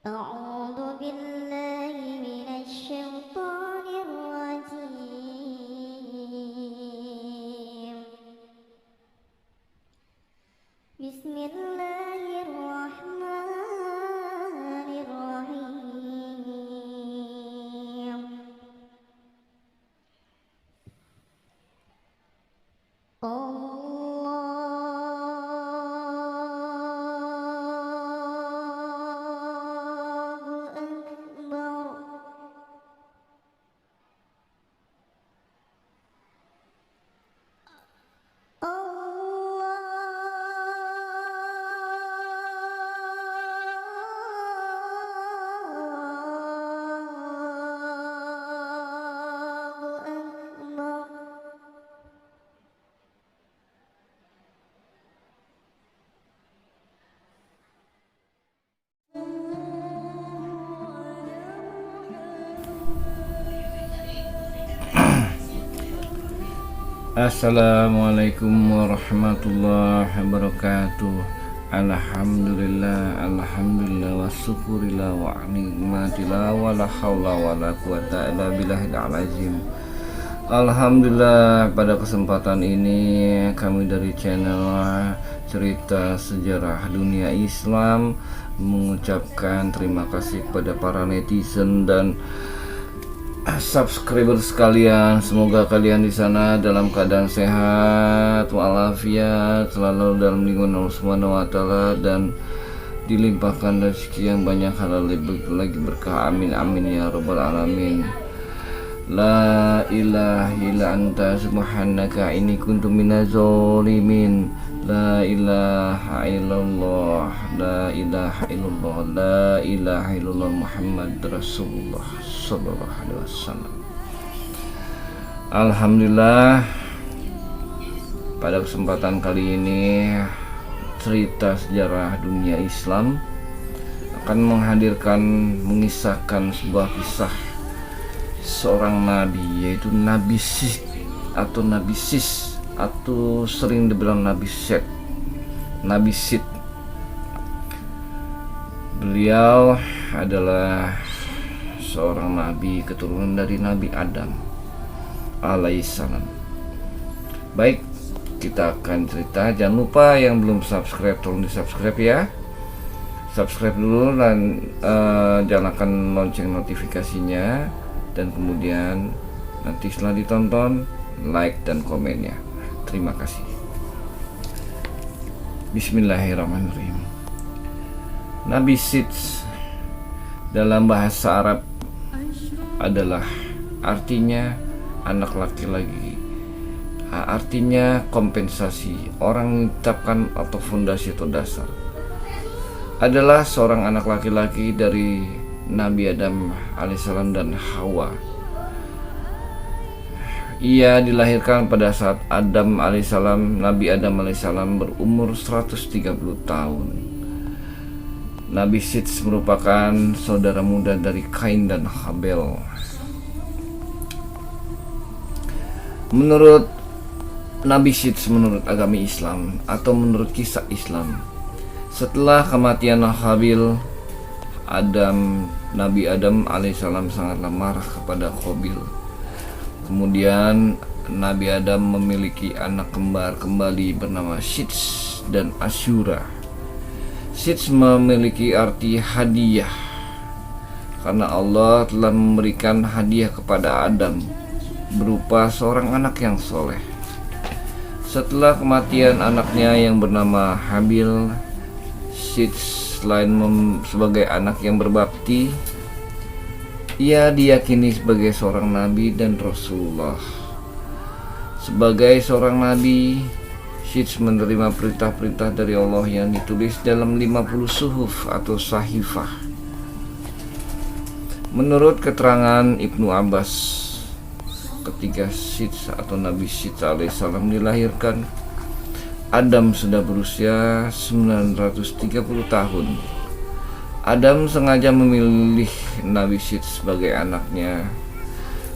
أعوذ بالله من الشيطان الرجيم. بسم الله الرحمن الرحيم. Assalamualaikum warahmatullahi wabarakatuh. Alhamdulillah wa syukurillah wa nikmatillah wa la haula wa la quwata illa billahil azim. Alhamdulillah, pada kesempatan ini kami dari channel Cerita Sejarah Dunia Islam mengucapkan terima kasih kepada para netizen dan subscriber sekalian. Semoga kalian di sana dalam keadaan sehat walafiat, selalu dalam lindungan Allah Subhanahu wa taala, dan dilimpahkan rezeki yang banyak, halal lagi berkah. Amin amin ya rabbal alamin. La ilaha illa anta subhanaka inni kuntu minaz zalimin. La ilaha illallah, la ilaha illallah, la ilaha illallah Muhammad Rasulullah sallallahu alaihi wasallam. Alhamdulillah, pada kesempatan kali ini Cerita Sejarah Dunia Islam akan mengisahkan sebuah kisah seorang nabi, yaitu Nabi Sis atau Nabi Sis, atau sering dibilang Nabi Set, Nabi Sid. Beliau adalah seorang nabi keturunan dari Nabi Adam alaihissalam. Baik, kita akan cerita. Jangan lupa yang belum subscribe, tolong di subscribe ya. Subscribe dulu dan nyalakan lonceng notifikasinya, dan kemudian nanti setelah ditonton like dan komennya. Terima kasih. Bismillahirrahmanirrahim. Nabi Sid dalam bahasa Arab adalah artinya anak laki-laki. Artinya kompensasi, orang menetapkan atau fondasi atau dasar. Adalah seorang anak laki-laki dari Nabi Adam alaihissalam dan Hawa. Ia dilahirkan pada saat Nabi Adam alaihissalam berumur 130 tahun. Nabi Sid merupakan saudara muda dari Kain dan Habel. Menurut Nabi Sid, menurut agama Islam atau menurut kisah Islam, setelah kematian Habil, Nabi Adam alaihissalam sangatlah marah kepada Qabil. Kemudian Nabi Adam memiliki anak kembar kembali bernama Sits dan Asyura. Sits memiliki arti hadiah, karena Allah telah memberikan hadiah kepada Adam berupa seorang anak yang soleh. Setelah kematian anaknya yang bernama Habil, Sits selain sebagai anak yang berbakti, ia diyakini sebagai seorang nabi dan Rasulullah. Sebagai seorang nabi, Sid menerima perintah-perintah dari Allah yang ditulis dalam 50 suhuf atau sahifah. Menurut keterangan Ibnu Abbas, ketika Sid atau Nabi Sid alaihissalam dilahirkan, Adam sudah berusia 930 tahun. Adam sengaja memilih Nabi Sid sebagai anaknya,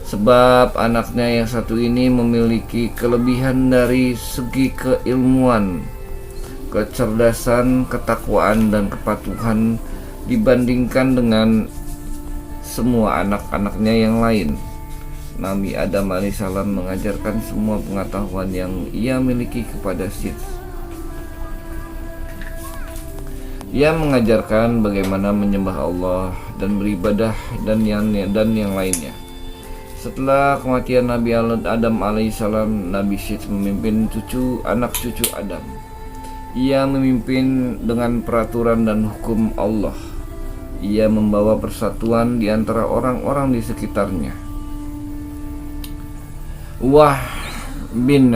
sebab anaknya yang satu ini memiliki kelebihan dari segi keilmuan, kecerdasan, ketakwaan, dan kepatuhan dibandingkan dengan semua anak-anaknya yang lain. Nabi Adam alaihissalam mengajarkan semua pengetahuan yang ia miliki kepada Sits. Ia mengajarkan bagaimana menyembah Allah dan beribadah dan yang lainnya. Setelah kematian Nabi Adam alaihissalam, Nabi Sits memimpin anak cucu Adam. Ia memimpin dengan peraturan dan hukum Allah. Ia membawa persatuan di antara orang-orang di sekitarnya. Wah bin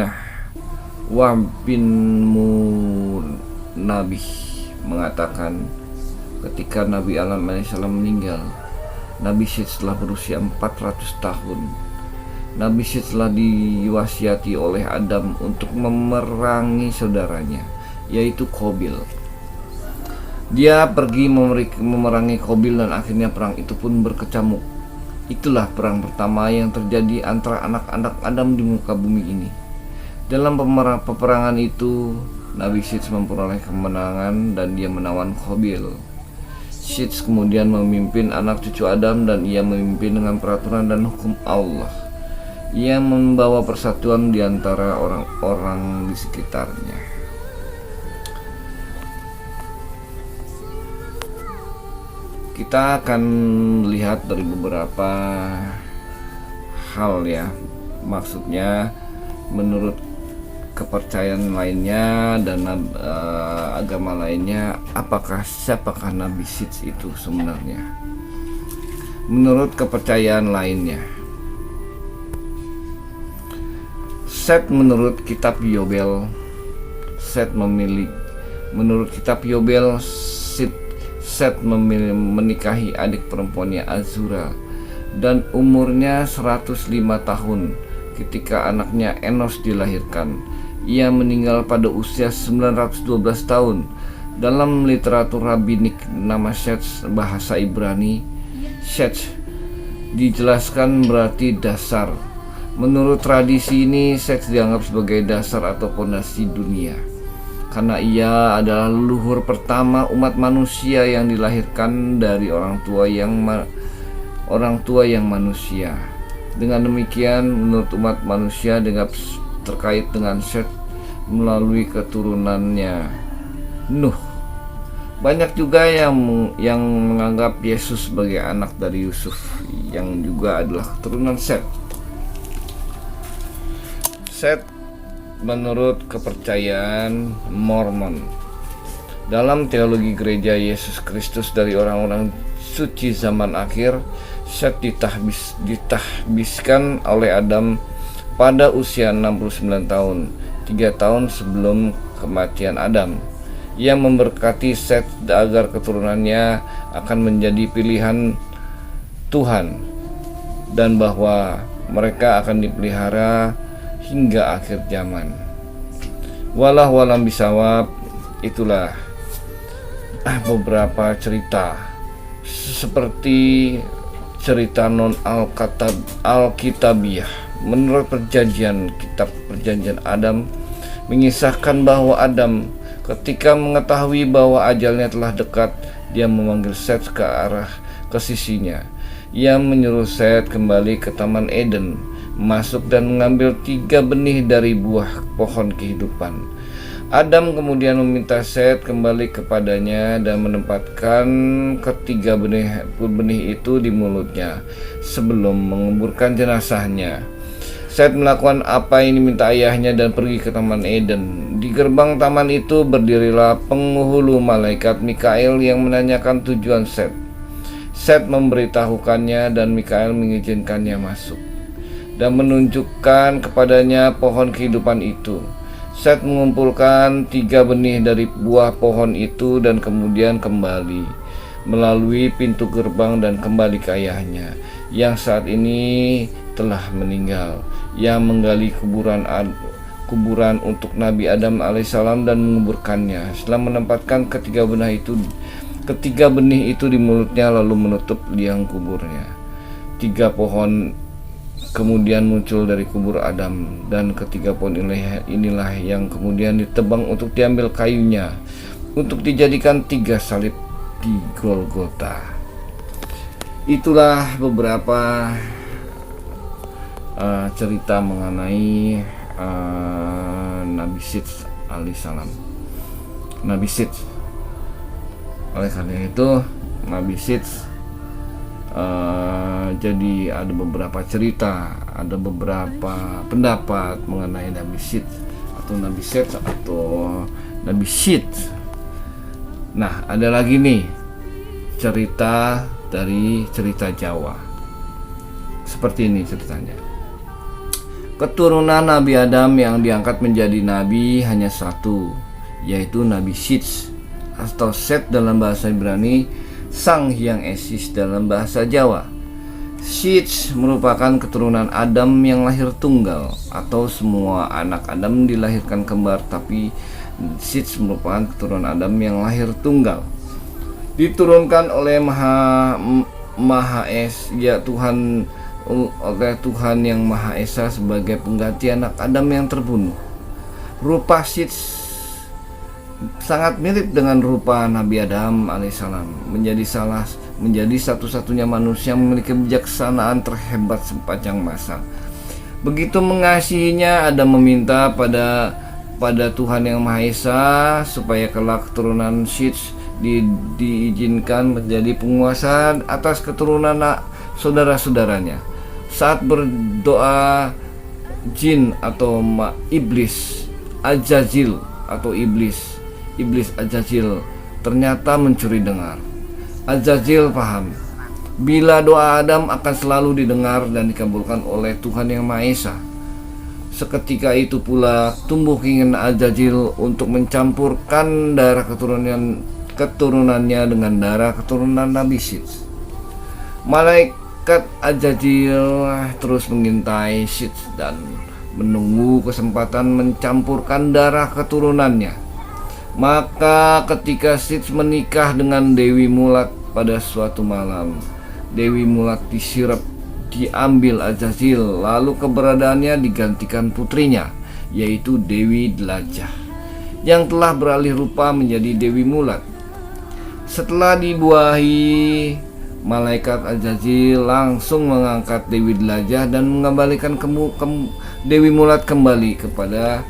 Nabi mengatakan, ketika Nabi Adam alaihissalam meninggal, Nabi Sits telah berusia 400 tahun. Nabi Sits telah diwasiati oleh Adam untuk memerangi saudaranya, yaitu Qabil. Dia pergi memerangi Qabil dan akhirnya perang itu pun berkecamuk. Itulah perang pertama yang terjadi antara anak-anak Adam di muka bumi ini. Dalam peperangan itu, Nabi Sits memperoleh kemenangan dan dia menawan Qabil. Sits kemudian memimpin anak cucu Adam dan ia memimpin dengan peraturan dan hukum Allah. Ia membawa persatuan di antara orang-orang di sekitarnya. Kita akan lihat dari beberapa hal ya. Maksudnya menurut kepercayaan lainnya dan agama lainnya, siapakah Nabi Sits itu sebenarnya? Menurut kepercayaan lainnya, Set menurut kitab Yobel, menurut kitab Yobel, Set menikahi adik perempuannya Azura dan umurnya 105 tahun ketika anaknya Enos dilahirkan. Ia meninggal pada usia 912 tahun. Dalam literatur rabbinik nama Set bahasa Ibrani, Set dijelaskan berarti dasar. Menurut tradisi ini, Set dianggap sebagai dasar atau fondasi dunia, karena ia adalah leluhur pertama umat manusia yang dilahirkan dari orang tua yang manusia. Dengan demikian, menurut umat manusia dianggap terkait dengan Set melalui keturunannya Nuh. Banyak juga yang menganggap Yesus sebagai anak dari Yusuf yang juga adalah keturunan Set. Set menurut kepercayaan Mormon. Dalam teologi gereja Yesus Kristus dari orang-orang suci zaman akhir, Set ditahbiskan oleh Adam pada usia 69 tahun, 3 tahun sebelum kematian Adam. Ia memberkati Set agar keturunannya akan menjadi pilihan Tuhan dan bahwa mereka akan dipelihara hingga akhir zaman. Walam bisawab, itulah beberapa cerita seperti cerita non Alkitabiah. Menurut kitab perjanjian Adam mengisahkan bahwa Adam ketika mengetahui bahwa ajalnya telah dekat, dia memanggil Set ke sisinya. Ia menyuruh Set kembali ke Taman Eden, masuk dan mengambil 3 benih dari buah pohon kehidupan. Adam kemudian meminta Set kembali kepadanya dan menempatkan ketiga benih itu di mulutnya sebelum menguburkan jenazahnya. Set melakukan apa yang diminta ayahnya dan pergi ke Taman Eden. Di gerbang taman itu berdirilah penghulu malaikat Mikael yang menanyakan tujuan Set. Set memberitahukannya dan Mikael mengizinkannya masuk dan menunjukkan kepadanya pohon kehidupan itu. Set mengumpulkan 3 benih dari buah pohon itu dan kemudian kembali melalui pintu gerbang dan kembali ke ayahnya yang saat ini telah meninggal. Ia menggali kuburan untuk Nabi Adam alaihissalam dan menguburkannya. Setelah menempatkan ketiga benih itu di mulutnya lalu menutup liang kuburnya. 3 pohon kemudian muncul dari kubur Adam, dan ketiga pohon inilah yang kemudian ditebang untuk diambil kayunya untuk dijadikan 3 salib di Golgota. Itulah beberapa cerita mengenai Nabi Sidz alaihissalam. Nabi Sidz. Oleh karena itu Nabi Sidz jadi ada beberapa cerita, ada beberapa pendapat mengenai Nabi Sidz atau Nabi Sidz atau Nabi Sidz. Nah, ada lagi nih cerita dari cerita Jawa. Seperti ini ceritanya. Keturunan Nabi Adam yang diangkat menjadi nabi hanya satu, yaitu Nabi Sidz atau Set dalam bahasa Ibrani, Sang Hyang Esis dalam bahasa Jawa. Sidz merupakan keturunan Adam yang lahir tunggal, atau semua anak Adam dilahirkan kembar, tapi Sidz merupakan keturunan Adam yang lahir tunggal. Diturunkan oleh Maha ya Tuhan, oleh Tuhan yang Maha Esa sebagai pengganti anak Adam yang terbunuh. Rupa Sidz sangat mirip dengan rupa Nabi Adam alaihissalam, menjadi satu-satunya manusia yang memiliki kebijaksanaan terhebat sepanjang masa. Begitu mengasihinya, Adam meminta pada Tuhan yang Maha Esa supaya kelak keturunan Sidz diizinkan menjadi penguasa atas keturunan saudara-saudaranya. Saat berdoa, jin atau iblis Azazil atau iblis Azazil ternyata mencuri dengar. Azazil paham bila doa Adam akan selalu didengar dan dikabulkan oleh Tuhan yang Maha Esa. Seketika itu pula tumbuh keinginan Azazil untuk mencampurkan darah keturunannya dengan darah keturunan Nabi Sidz. Malaikat Azazil terus mengintai Sidz dan menunggu kesempatan mencampurkan darah keturunannya. Maka ketika Sidz menikah dengan Dewi Mulat pada suatu malam, Dewi Mulat diambil Azazil, lalu keberadaannya digantikan putrinya, yaitu Dewi Dlajah, yang telah beralih rupa menjadi Dewi Mulat. Setelah dibuahi, malaikat Azazil langsung mengangkat Dewi Dlajah dan mengembalikan Dewi Mulat kembali kepada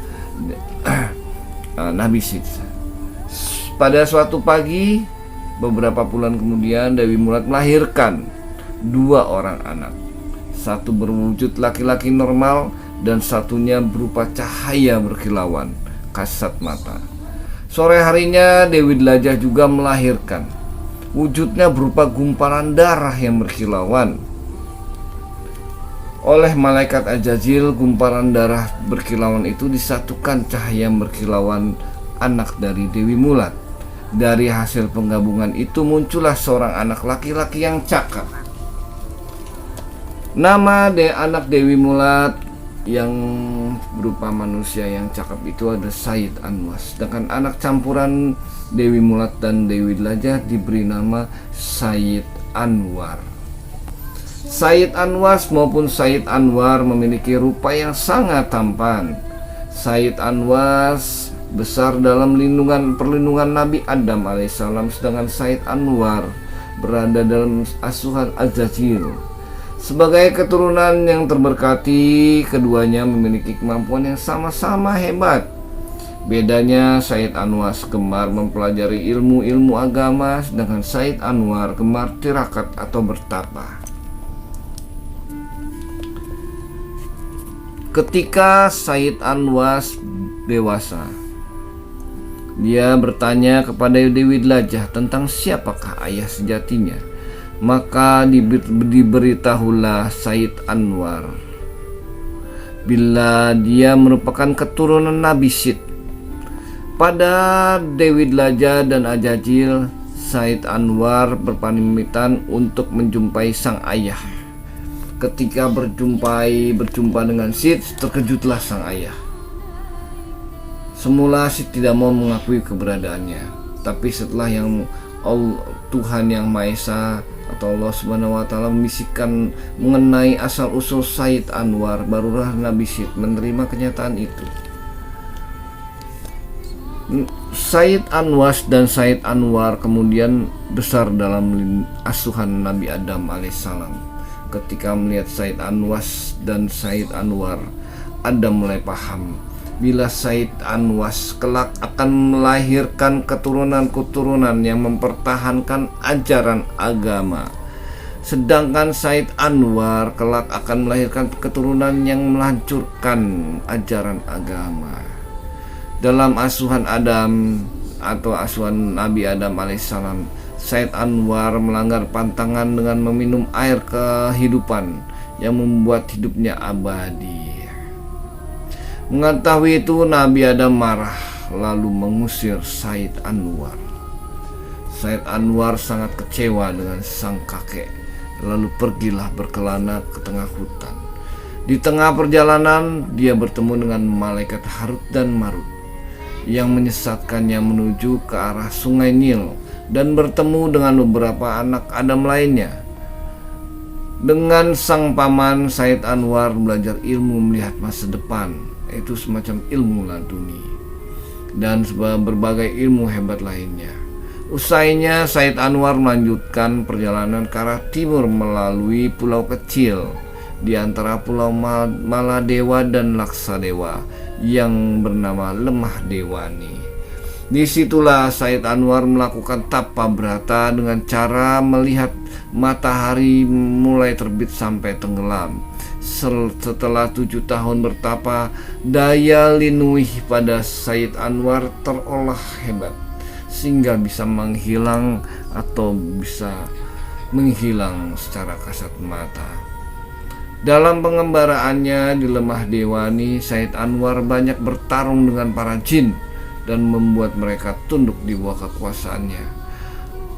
Nabi Sidz. Pada suatu pagi, beberapa bulan kemudian, Dewi Mulat melahirkan 2 orang anak. Satu berwujud laki-laki normal dan satunya berupa cahaya berkilauan, kasat mata. Sore harinya Dewi Dlajah juga melahirkan. Wujudnya berupa gumpalan darah yang berkilauan. Oleh malaikat Azazil, gumpalan darah berkilauan itu disatukan cahaya berkilauan anak dari Dewi Mulat. Dari hasil penggabungan itu muncullah seorang anak laki-laki yang cakap. Nama anak Dewi Mulat yang berupa manusia yang cakap itu ada Sayyid Anwas. Sedangkan anak campuran Dewi Mulat dan Dewi Dlajah diberi nama Sayyid Anwar. Sayyid Anwas maupun Sayyid Anwar memiliki rupa yang sangat tampan. Sayyid Anwas besar dalam perlindungan Nabi Adam alaihissalam, sedangkan Sayyid Anwar berada dalam asuhan Azazil. Sebagai keturunan yang terberkati, keduanya memiliki kemampuan yang sama-sama hebat. Bedanya, Sayyid Anwas gemar mempelajari ilmu-ilmu agama, sedangkan Sayyid Anwar gemar tirakat atau bertapa. Ketika Sayyid Anwas dewasa, dia bertanya kepada Dewi Dlajah tentang siapakah ayah sejatinya. Maka diberitahulah Sayyid Anwar bila dia merupakan keturunan Nabi Sidz. Pada Dewi Dlajah dan Azazil, Sayyid Anwar berpamitan untuk menjumpai sang ayah. Ketika berjumpa dengan Sidz, terkejutlah sang ayah. Semula Sidz tidak mau mengakui keberadaannya, tapi setelah Tuhan yang Maha Esa atau Allah Subhanahu wa taala membisikkan mengenai asal usul Sayyid Anwar, barulah Nabi Sidz menerima kenyataan itu. Said Anwas dan Said Anwar kemudian besar dalam asuhan Nabi Adam alaihissalam. Ketika melihat Said Anwas dan Said Anwar, Adam mulai paham bila Said Anwas kelak akan melahirkan keturunan-keturunan yang mempertahankan ajaran agama, sedangkan Said Anwar kelak akan melahirkan keturunan yang menghancurkan ajaran agama. Dalam asuhan Adam atau asuhan Nabi Adam alaihissalam, Said Anwar melanggar pantangan dengan meminum air kehidupan yang membuat hidupnya abadi. Mengetahui itu, Nabi Adam marah lalu mengusir Said Anwar. Said Anwar sangat kecewa dengan sang kakek, lalu pergilah berkelana ke tengah hutan. Di tengah perjalanan dia bertemu dengan malaikat Harut dan Marut yang menyesatkannya menuju ke arah sungai Nil dan bertemu dengan beberapa anak Adam lainnya. Dengan sang paman, Said Anwar belajar ilmu melihat masa depan, yaitu semacam ilmu laduni, dan berbagai ilmu hebat lainnya. Usainya, Said Anwar melanjutkan perjalanan ke arah timur melalui pulau kecil di antara pulau Maladewa dan Laksadewa yang bernama Lemah Dewani. Disitulah Said Anwar melakukan tapa brata dengan cara melihat matahari mulai terbit sampai tenggelam. Setelah 7 tahun bertapa, daya linuih pada Said Anwar terolah hebat sehingga bisa menghilang secara kasat mata. Dalam pengembaraannya di Lemah Dewani, Said Anwar banyak bertarung dengan para jin dan membuat mereka tunduk di bawah kekuasaannya.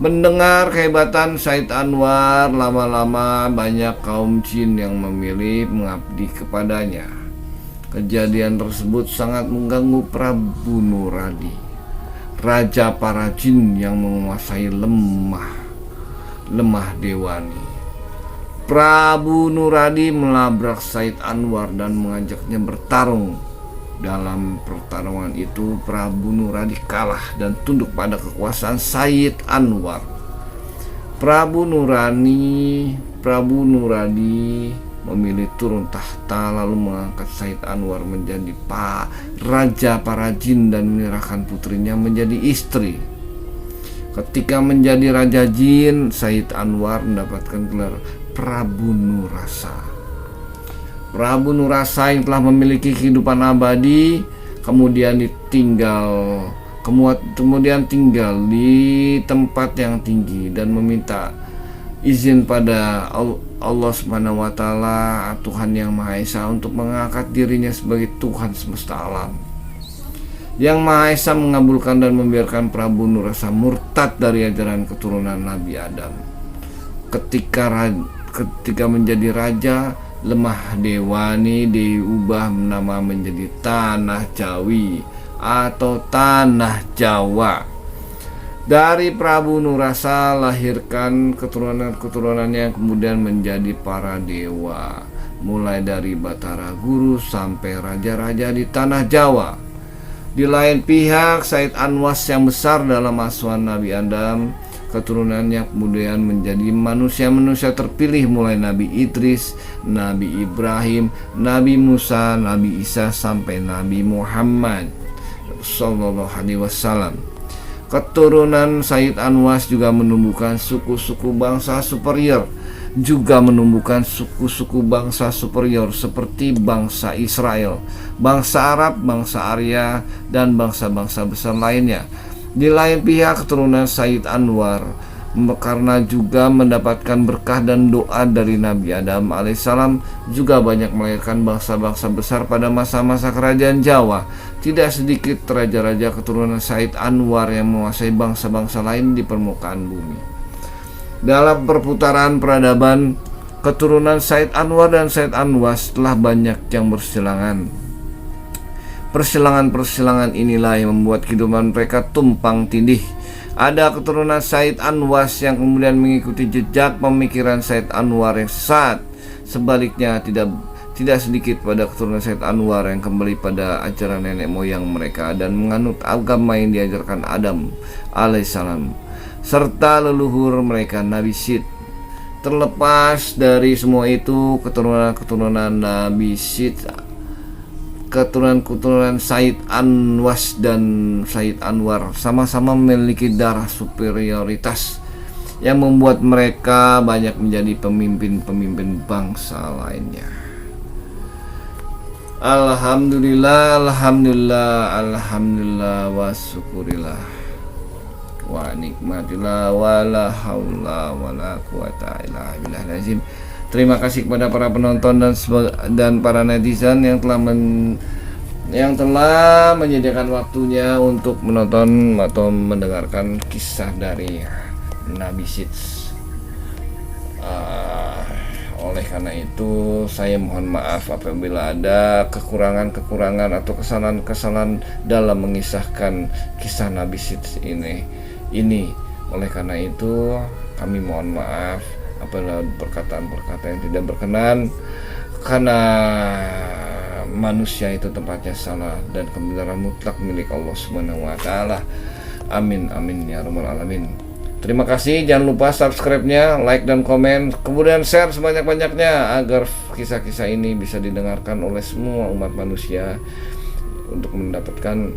Mendengar kehebatan Said Anwar, lama-lama banyak kaum jin yang memilih mengabdi kepadanya. Kejadian tersebut sangat mengganggu Prabu Nuradi, raja para jin yang menguasai Lemah Dewani. Prabu Nuradi melabrak Said Anwar dan mengajaknya bertarung. Dalam pertarungan itu, Prabu Nuradi kalah dan tunduk pada kekuasaan Said Anwar. Prabu Nuradi memilih turun tahta lalu mengangkat Said Anwar menjadi raja para jin dan menyerahkan putrinya menjadi istri. Ketika menjadi raja jin, Said Anwar mendapatkan gelar Prabu Nurasa. Prabu Nurasa yang telah memiliki kehidupan abadi kemudian tinggal di tempat yang tinggi dan meminta izin pada Allah Subhanahu wa taala, Tuhan yang Maha Esa, untuk mengangkat dirinya sebagai Tuhan semesta alam. Yang Maha Esa mengabulkan dan membiarkan Prabu Nurasa murtad dari ajaran keturunan Nabi Adam. Ketika menjadi raja, Lemah Dewani diubah nama menjadi Tanah Jawi atau Tanah Jawa. Dari Prabu Nurasa lahirkan keturunan-keturunannya yang kemudian menjadi para dewa, mulai dari Batara Guru sampai raja-raja di Tanah Jawa. Di lain pihak, Said Anwas yang besar dalam asuhan Nabi Adam, keturunannya kemudian menjadi manusia-manusia terpilih mulai Nabi Idris, Nabi Ibrahim, Nabi Musa, Nabi Isa sampai Nabi Muhammad sallallahu alaihi wasallam. Keturunan Said Anwas juga menumbuhkan suku-suku bangsa superior, seperti bangsa Israel, bangsa Arab, bangsa Arya, dan bangsa-bangsa besar lainnya. Di lain pihak, keturunan Said Anwar karena juga mendapatkan berkah dan doa dari Nabi Adam alaihissalam juga banyak melahirkan bangsa-bangsa besar pada masa-masa kerajaan Jawa. Tidak sedikit raja-raja keturunan Said Anwar yang menguasai bangsa-bangsa lain di permukaan bumi. Dalam perputaran peradaban, keturunan Said Anwar dan Said Anwas telah banyak yang bersilangan. Persilangan-persilangan inilah yang membuat kehidupan mereka tumpang tindih. Ada keturunan Said Anwas yang kemudian mengikuti jejak pemikiran Said Anwar yang sesat. Sebaliknya, Tidak sedikit pada keturunan Said Anwar yang kembali pada ajaran nenek moyang mereka dan menganut agama yang diajarkan Adam alaihissalam serta leluhur mereka Nabi Syed. Terlepas dari semua itu, keturunan-keturunan Nabi Syed, keturunan Said Anwas dan Said Anwar sama-sama memiliki darah superioritas yang membuat mereka banyak menjadi pemimpin-pemimpin bangsa lainnya. Alhamdulillah, alhamdulillah, alhamdulillah wa syukurillah wa nikmatillah wa la haula wa la quwata illa billahil azim. Terima kasih kepada para penonton dan para netizen yang telah menyediakan waktunya untuk menonton atau mendengarkan kisah dari Nabi Syed. Oleh karena itu saya mohon maaf apabila ada kekurangan-kekurangan atau kesalahan-kesalahan dalam mengisahkan kisah Nabi Syed ini. Oleh karena itu kami mohon maaf apabila perkataan-perkataan yang tidak berkenan, karena manusia itu tempatnya salah dan kebenaran mutlak milik Allah Subhanahu wa taala. Amin amin ya rabbal alamin. Terima kasih, jangan lupa subscribe-nya, like dan komen, kemudian share sebanyak-banyaknya agar kisah-kisah ini bisa didengarkan oleh semua umat manusia untuk mendapatkan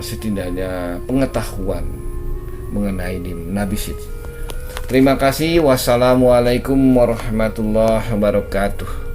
setidaknya pengetahuan mengenai Nabi Syed. Terima kasih. Wassalamualaikum warahmatullahi wabarakatuh.